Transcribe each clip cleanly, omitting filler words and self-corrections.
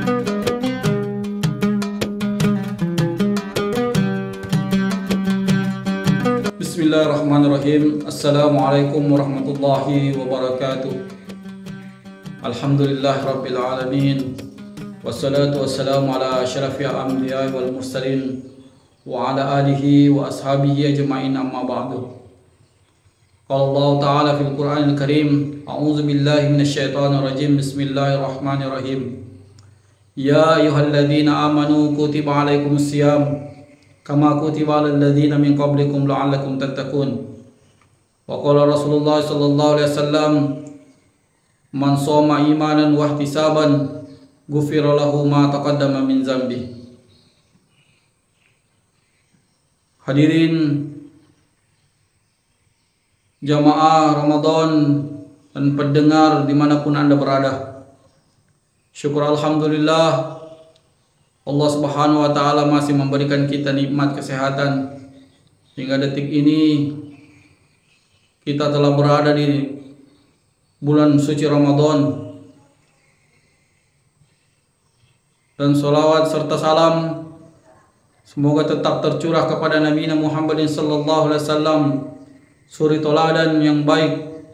Bismillahirrahmanirrahim. Assalamualaikum warahmatullahi wabarakatuh. Alhamdulillahirabbil alamin. Wassalatu wassalamu ala asyrafil anbiya'i wal mursalin wa ala alihi wa ashabihi ajma'in, amma ba'du. Qala Allah Ta'ala fil Qur'anil Karim, a'udzu billahi minasyaitonir rajim. Bismillahirrahmanirrahim. Ya ayyuhalladzina amanu kutiba alaikumus syiyam kama kutiba alal ladzina min qablikum la'allakum tattaqun. Wa qala Rasulullah sallallahu alaihi wasallam, man shoma imanan wa ihtisaban ghufira lahu ma taqaddama min dzambi. Hadirin jamaah Ramadan dan pendengar dimanapun Anda berada, syukur alhamdulillah Allah Subhanahu wa Ta'ala masih memberikan kita nikmat kesehatan hingga detik ini. Kita telah berada di bulan suci Ramadan, dan sholawat serta salam semoga tetap tercurah kepada Nabi Muhammad sallallahu alaihi wasallam, suri toladan yang baik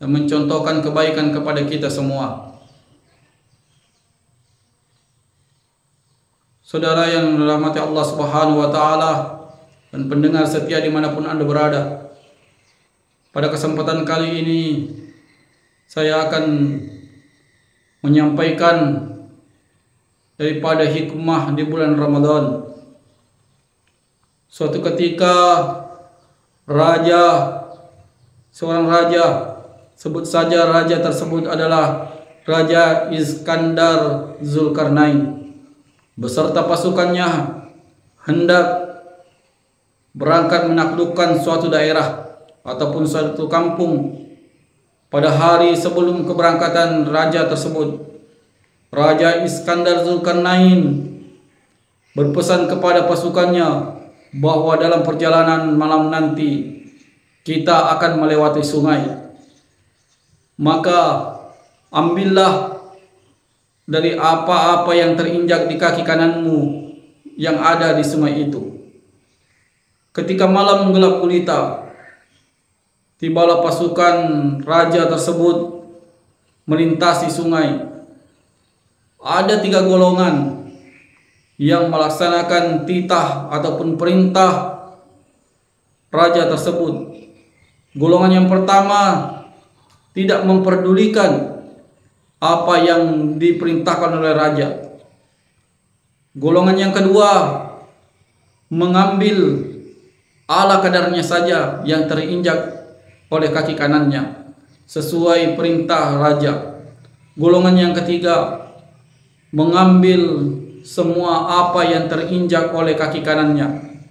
dan mencontohkan kebaikan kepada kita semua. Saudara yang dirahmati Allah Subhanahu wa Ta'ala dan pendengar setia dimanapun Anda berada, pada kesempatan kali ini saya akan menyampaikan daripada hikmah di bulan Ramadan. Suatu ketika seorang raja, sebut saja raja tersebut adalah Raja Iskandar Zulkarnain, beserta pasukannya hendak berangkat menaklukkan suatu daerah ataupun suatu kampung. Pada hari sebelum keberangkatan raja tersebut, Raja Iskandar Zulkarnain berpesan kepada pasukannya bahwa dalam perjalanan malam nanti kita akan melewati sungai. Maka ambillah dari apa-apa yang terinjak di kaki kananmu yang ada di sungai itu. Ketika malam gelap gulita, tibalah pasukan raja tersebut melintasi sungai. Ada 3 golongan yang melaksanakan titah ataupun perintah raja tersebut. Golongan yang pertama tidak memperdulikan apa yang diperintahkan oleh raja. Golongan yang kedua mengambil ala kadarnya saja yang terinjak oleh kaki kanannya sesuai perintah raja. Golongan yang ketiga mengambil semua apa yang terinjak oleh kaki kanannya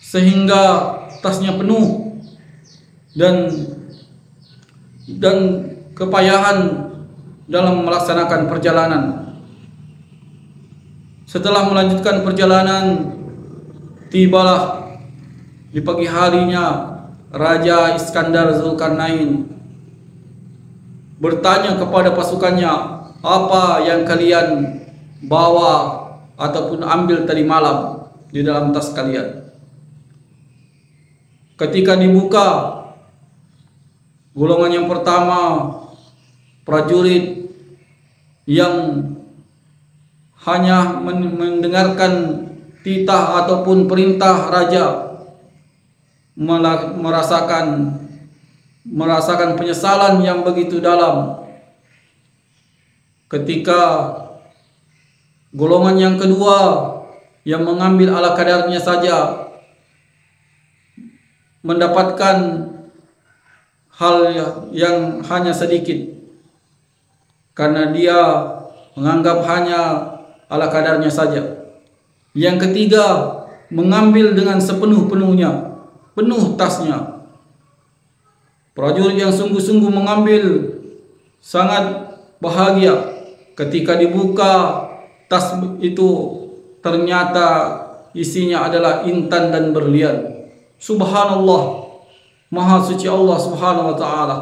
sehingga tasnya penuh dan kepayahan dalam melaksanakan perjalanan. Setelah melanjutkan perjalanan, tibalah di pagi harinya Raja Iskandar Zulkarnain bertanya kepada pasukannya, apa yang kalian bawa ataupun ambil tadi malam di dalam tas kalian? Ketika dibuka, golongan yang pertama prajurit yang hanya mendengarkan titah ataupun perintah raja merasakan penyesalan yang begitu dalam. Ketika golongan yang kedua yang mengambil ala kadarnya saja mendapatkan hal yang hanya sedikit karena dia menganggap hanya ala kadarnya saja. Yang ketiga mengambil dengan sepenuh-penuhnya, penuh tasnya. Prajurit yang sungguh-sungguh mengambil sangat bahagia ketika dibuka tas itu, ternyata isinya adalah intan dan berlian. Subhanallah, Maha suci Allah Subhanahu wa Ta'ala.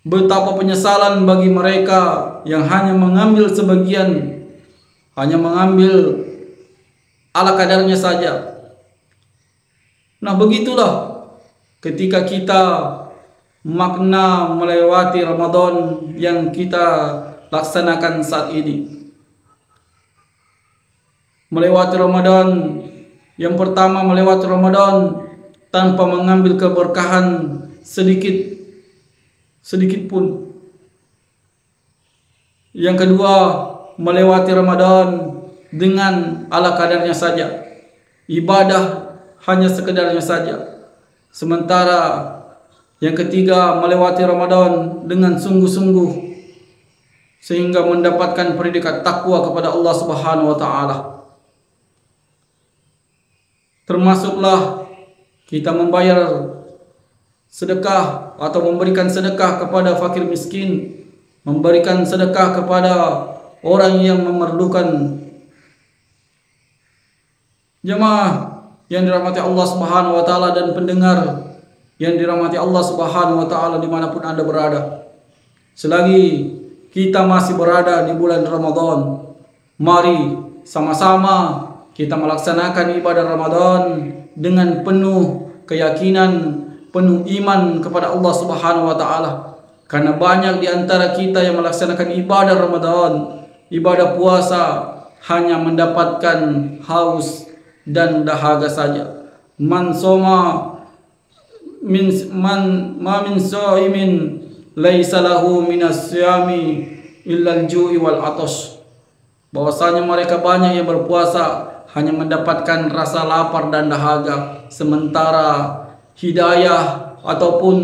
Betapa penyesalan bagi mereka yang hanya mengambil sebagian, hanya mengambil ala kadarnya saja. Nah, begitulah ketika kita makna melewati Ramadan yang kita laksanakan saat ini. Melewati Ramadan, yang pertama melewati Ramadan tanpa mengambil keberkahan sedikit pun. Yang kedua, melewati Ramadan dengan ala kadarnya saja, ibadah hanya sekedarnya saja. Sementara yang ketiga, melewati Ramadan dengan sungguh-sungguh sehingga mendapatkan predikat takwa kepada Allah Subhanahu wa taala. Termasuklah kita membayar sedekah atau memberikan sedekah kepada fakir miskin, memberikan sedekah kepada orang yang memerlukan. Jemaah yang dirahmati Allah Subhanahu wa taala dan pendengar yang dirahmati Allah Subhanahu wa taala dimanapun Anda berada, selagi kita masih berada di bulan Ramadan, mari sama-sama kita melaksanakan ibadah Ramadan dengan penuh keyakinan, penuh iman kepada Allah Subhanahu wa taala. Karena banyak di antara kita yang melaksanakan ibadah Ramadan, ibadah puasa hanya mendapatkan haus dan dahaga saja. Man soma min shaimin laisa lahu minas siyami illa al-ju'i wal atash. Bahwasanya mereka banyak yang berpuasa hanya mendapatkan rasa lapar dan dahaga, sementara hidayah ataupun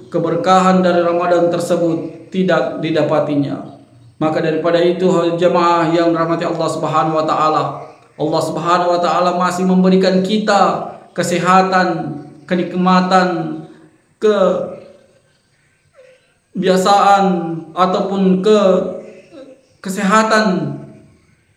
keberkahan dari Ramadan tersebut tidak didapatinya. Maka daripada itu, jemaah yang dirahmati Allah Subhanahu wa taala, Allah Subhanahu wa taala masih memberikan kita kesehatan, kenikmatan, kebiasaan ataupun kesehatan.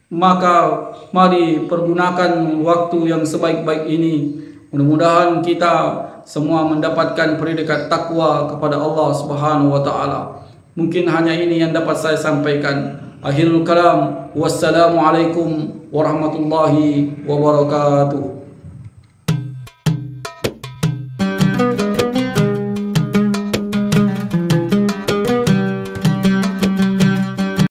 Maka mari pergunakan waktu yang sebaik-baik ini. Mudah-mudahan kita semua mendapatkan predikat takwa kepada Allah Subhanahu wa taala. Mungkin hanya ini yang dapat saya sampaikan. Akhirul kalam, wassalamualaikum warahmatullahi wabarakatuh.